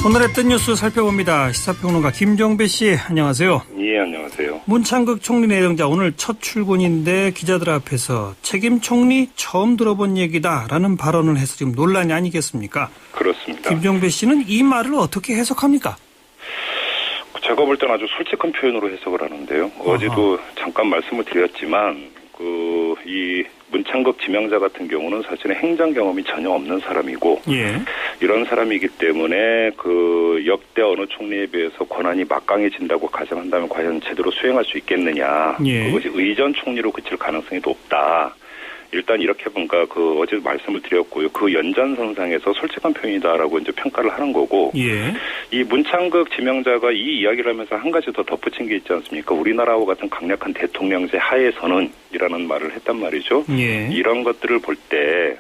오늘의 뜬 뉴스 살펴봅니다. 시사평론가 김종배 씨, 안녕하세요. 예, 안녕하세요. 문창극 총리 내정자 오늘 첫 출근인데 기자들 앞에서 책임 총리 처음 들어본 얘기다라는 발언을 해서 지금 논란이 아니겠습니까? 그렇습니다. 김종배 씨는 이 말을 어떻게 해석합니까? 제가 볼 때는 아주 솔직한 표현으로 해석을 하는데요. 어제도 잠깐 말씀을 드렸지만 이 문창극 지명자 같은 경우는 사실은 행정 경험이 전혀 없는 사람이고 예. 이런 사람이기 때문에 그 역대 어느 총리에 비해서 권한이 막강해진다고 가정한다면 과연 제대로 수행할 수 있겠느냐. 예. 그것이 의전 총리로 그칠 가능성이 높다. 일단 이렇게 뭔가 어제 말씀을 드렸고요. 그 연장선상에서 솔직한 표현이다라고 이제 평가를 하는 거고. 예. 이 문창극 지명자가 이 이야기를 하면서 한 가지 더 덧붙인 게 있지 않습니까? 우리나라와 같은 강력한 대통령제 하에서는 이라는 말을 했단 말이죠. 예. 이런 것들을 볼 때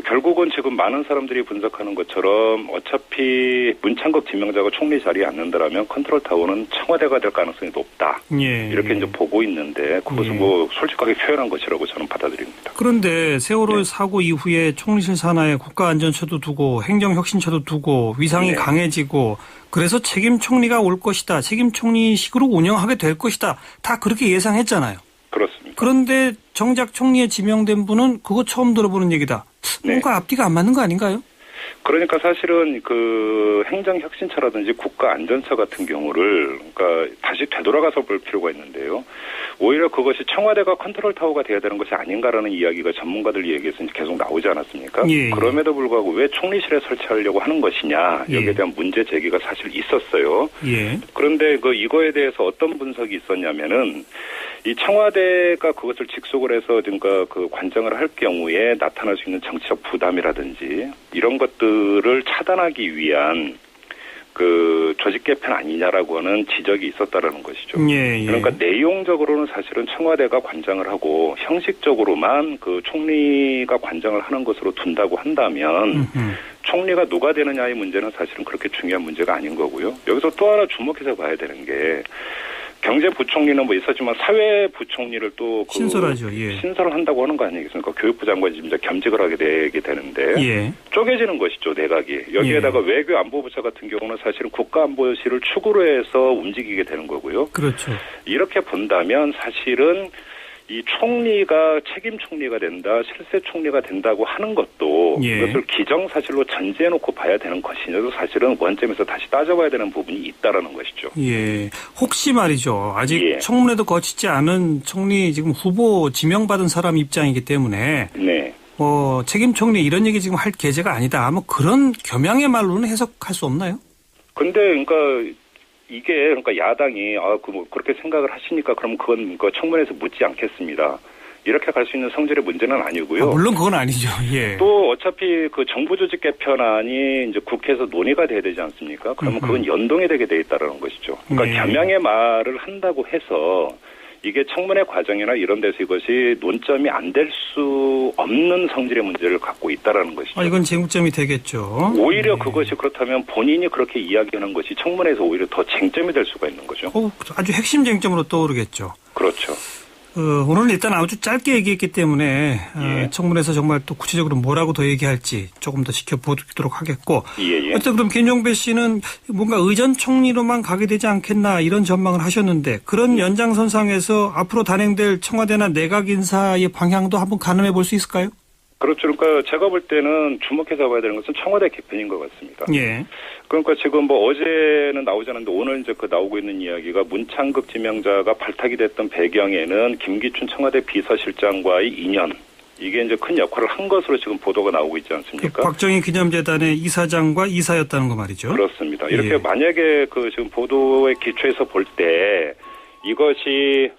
결국은 지금 많은 사람들이 분석하는 것처럼 어차피 문창극 지명자가 총리 자리에 앉는다라면 컨트롤 타워는 청와대가 될 가능성이 높다. 예. 이렇게 이제 보고 있는데 그것은 솔직하게 표현한 것이라고 저는 받아들입니다. 그런데 세월호 사고 이후에 총리실 산하에 국가안전처도 두고 행정혁신처도 두고 위상이 강해지고 그래서 책임 총리가 올 것이다. 책임 총리식으로 운영하게 될 것이다. 다 그렇게 예상했잖아요. 그렇습니다. 그런데 정작 총리에 지명된 분은 그거 처음 들어보는 얘기다. 뭔가 앞뒤가 안 맞는 거 아닌가요? 그러니까 사실은 행정혁신처라든지 국가안전처 같은 경우를 다시 되돌아가서 볼 필요가 있는데요. 오히려 그것이 청와대가 컨트롤 타워가 돼야 되는 것이 아닌가라는 이야기가 전문가들 얘기에서 계속 나오지 않았습니까? 예. 그럼에도 불구하고 왜 총리실에 설치하려고 하는 것이냐 여기에 대한 문제 제기가 사실 있었어요. 예. 그런데 이거에 대해서 어떤 분석이 있었냐면은 이 청와대가 그것을 직속을 해서 관장을 할 경우에 나타날 수 있는 정치적 부담이라든지 이런 것들을 차단하기 위한 조직 개편 아니냐라고 하는 지적이 있었다라는 것이죠. 예. 그러니까 내용적으로는 사실은 청와대가 관장을 하고 형식적으로만 총리가 관장을 하는 것으로 둔다고 한다면 총리가 누가 되느냐의 문제는 사실은 그렇게 중요한 문제가 아닌 거고요. 여기서 또 하나 주목해서 봐야 되는 게 경제부총리는 있었지만 사회부총리를 또 신설하죠. 예. 신설을 한다고 하는 거 아니겠습니까? 교육부 장관이 이제 겸직을 하게 되게 되는데 예. 쪼개지는 것이죠, 내각이. 여기에다가 외교안보부처 같은 경우는 사실은 국가안보실을 축으로 해서 움직이게 되는 거고요. 그렇죠. 이렇게 본다면 사실은 이 총리가 책임 총리가 된다, 실세 총리가 된다고 하는 것도 그것을 기정사실로 전제해놓고 봐야 되는 것이냐도 사실은 원점에서 다시 따져봐야 되는 부분이 있다라는 것이죠. 예. 혹시 말이죠. 아직 청문회도 거치지 않은 총리 지금 후보 지명받은 사람 입장이기 때문에 책임 총리 이런 얘기 지금 할 계제가 아니다. 그런 겸양의 말로는 해석할 수 없나요? 근데 이게 야당이 그렇게 생각을 하시니까 그럼 그건 청문회에서 묻지 않겠습니다. 이렇게 갈 수 있는 성질의 문제는 아니고요. 물론 그건 아니죠. 예. 또 어차피 정부 조직 개편안이 이제 국회에서 논의가 돼야 되지 않습니까? 그러면 그건 연동이 되게 돼 있다라는 것이죠. 그러니까 겸양의 말을 한다고 해서 이게 청문회 과정이나 이런 데서 이것이 논점이 안 될 수 없는 성질의 문제를 갖고 있다라는 것이죠. 이건 쟁점이 되겠죠. 오히려 그것이 그렇다면 본인이 그렇게 이야기하는 것이 청문회에서 오히려 더 쟁점이 될 수가 있는 거죠. 아주 핵심 쟁점으로 떠오르겠죠. 그렇죠. 오늘은 일단 아주 짧게 얘기했기 때문에 청문회에서 정말 또 구체적으로 뭐라고 더 얘기할지 조금 더 지켜보도록 하겠고 어쨌든 그럼 김종배 씨는 뭔가 의전 총리로만 가게 되지 않겠나 이런 전망을 하셨는데 그런 연장선상에서 앞으로 단행될 청와대나 내각 인사의 방향도 한번 가늠해 볼 수 있을까요? 그렇죠. 그러니까 제가 볼 때는 주목해서 봐야 되는 것은 청와대 개편인 것 같습니다. 예. 그러니까 지금 어제는 나오지 않았는데 오늘 이제 나오고 있는 이야기가 문창극 지명자가 발탁이 됐던 배경에는 김기춘 청와대 비서실장과의 인연. 이게 이제 큰 역할을 한 것으로 지금 보도가 나오고 있지 않습니까? 박정희 기념재단의 이사장과 이사였다는 거 말이죠. 그렇습니다. 이렇게 만약에 지금 보도의 기초에서 볼 때 이것이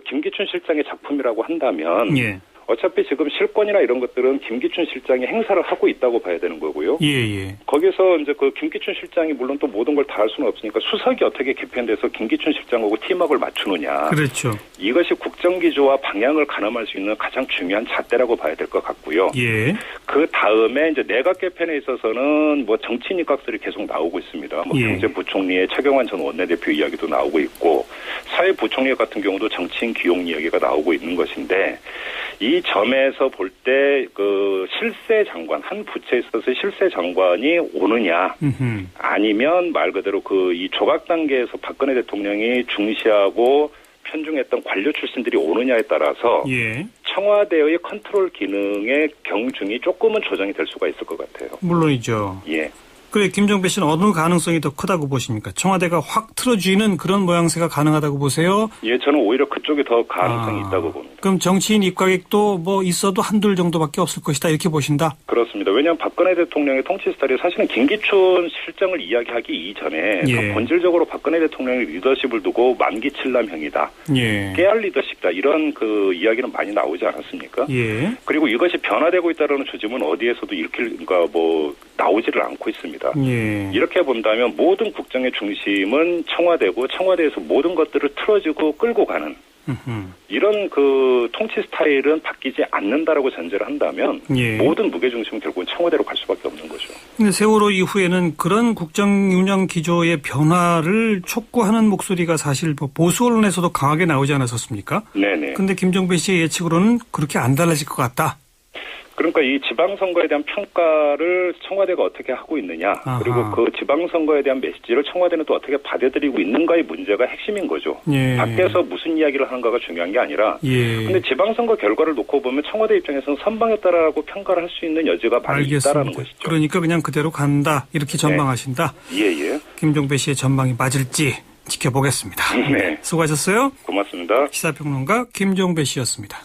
김기춘 실장의 작품이라고 한다면 어차피 지금 실권이나 이런 것들은 김기춘 실장이 행사를 하고 있다고 봐야 되는 거고요. 거기서 이제 김기춘 실장이 물론 또 모든 걸 다 할 수는 없으니까 수석이 어떻게 개편돼서 김기춘 실장하고 팀워크를 맞추느냐. 그렇죠. 이것이 국정기조와 방향을 가늠할 수 있는 가장 중요한 잣대라고 봐야 될 것 같고요. 그 다음에 이제 내각 개편에 있어서는 정치인 입각들이 계속 나오고 있습니다. 경제부총리의 최경환 전 원내대표 이야기도 나오고 있고 사회부총리 같은 경우도 정치인 기용 이야기가 나오고 있는 것인데 이 이 점에서 볼 때 그 실세 장관, 한 부처에 있어서 실세 장관이 오느냐, 아니면 말 그대로 그 이 조각 단계에서 박근혜 대통령이 중시하고 편중했던 관료 출신들이 오느냐에 따라서 예. 청와대의 컨트롤 기능의 경중이 조금은 조정이 될 수가 있을 것 같아요. 물론이죠. 예. 그래, 김종배 씨는 어느 가능성이 더 크다고 보십니까? 청와대가 확 틀어쥐는 그런 모양새가 가능하다고 보세요? 예, 저는 오히려 그쪽이 더 가능성이 있다고 봅니다. 그럼 정치인 입각액도 뭐 있어도 한둘 정도밖에 없을 것이다 이렇게 보신다? 그렇습니다. 왜냐하면 박근혜 대통령의 통치 스타일이 사실은 김기춘 실장을 이야기하기 이전에 예. 본질적으로 박근혜 대통령의 리더십을 두고 만기칠남형이다. 예. 깨알 리더십이다. 이런 그 이야기는 많이 나오지 않았습니까? 예. 그리고 이것이 변화되고 있다는 조짐은 어디에서도 그러니까 뭐 나오지를 않고 있습니다. 예. 이렇게 본다면 모든 국정의 중심은 청와대고 청와대에서 모든 것들을 틀어지고 끌고 가는 이런 그 통치 스타일은 바뀌지 않는다라고 전제를 한다면 예. 모든 무게중심은 결국은 청와대로 갈 수밖에 없는 거죠. 근데 세월호 이후에는 그런 국정 운영 기조의 변화를 촉구하는 목소리가 사실 보수 언론에서도 강하게 나오지 않았었습니까? 네네. 근데 김종배 씨의 예측으로는 그렇게 안 달라질 것 같다. 그러니까 이 지방선거에 대한 평가를 청와대가 어떻게 하고 있느냐, 아하. 그리고 그 지방선거에 대한 메시지를 청와대는 또 어떻게 받아들이고 있는가의 문제가 핵심인 거죠. 예. 밖에서 무슨 이야기를 하는가가 중요한 게 아니라 예. 근데 지방선거 결과를 놓고 보면 청와대 입장에서는 선방했다라고 평가를 할 수 있는 여지가 많이 알겠습니다. 있다라는 것이죠. 그러니까 그냥 그대로 간다 이렇게 전망하신다. 예예. 김종배 씨의 전망이 맞을지 지켜보겠습니다. 네. 수고하셨어요. 고맙습니다. 시사평론가 김종배 씨였습니다.